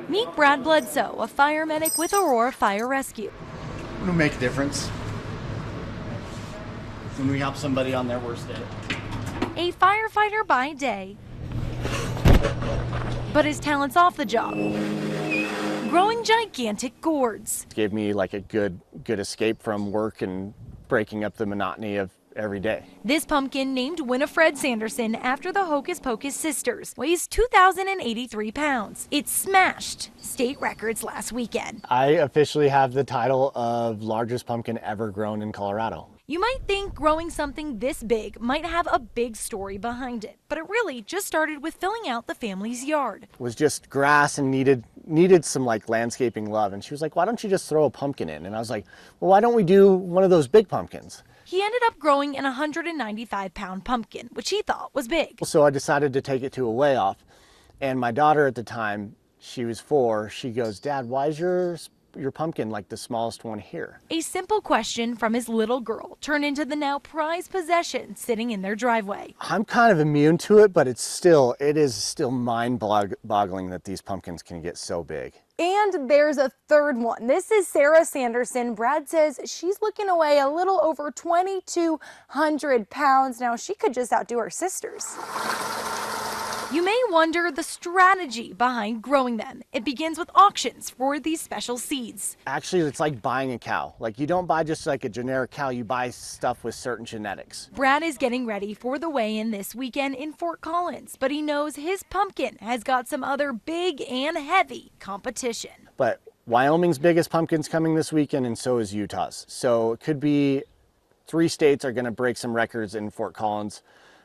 Meet Brad Bledsoe, a fire medic with Aurora Fire Rescue. It'll make a difference when we help somebody on their worst day. A firefighter by day, but his talent's off the job, growing gigantic gourds. It gave me like a good escape from work and breaking up the monotony of every day. This pumpkin, named Winifred Sanderson after the Hocus Pocus sisters, weighs 2,083 pounds. It smashed state records last weekend. I officially have the title of largest pumpkin ever grown in Colorado. You might think growing something this big might have a big story behind it, but it really just started with filling out the family's yard. It was just grass and needed some like landscaping love, and she was like, why don't you just throw a pumpkin in? And I was like, well, why don't we do one of those big pumpkins? He ended up growing an 195-pound pumpkin, which he thought was big. So I decided to take it to a weigh-off, and my daughter at the time, she was 4, she goes, Dad, why is your pumpkin like the smallest one here? A simple question from his little girl turned into the now prized possession sitting in their driveway. I'm kind of immune to it, but it is still mind-boggling that these pumpkins can get so big. And there's a third one. This is Sarah Sanderson. Brad says she's looking to weigh a little over 2,200 pounds. Now, she could just outdo her sisters. You may wonder the strategy behind growing them. It begins with auctions for these special seeds. Actually, it's like buying a cow. Like, you don't buy just like a generic cow, you buy stuff with certain genetics. Brad is getting ready for the weigh-in this weekend in Fort Collins, but he knows his pumpkin has got some other big and heavy competition. But Wyoming's biggest pumpkin's coming this weekend, and so is Utah's. So it could be 3 states are going to break some records in Fort Collins.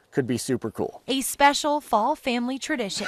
Could be super cool. A special fall family tradition.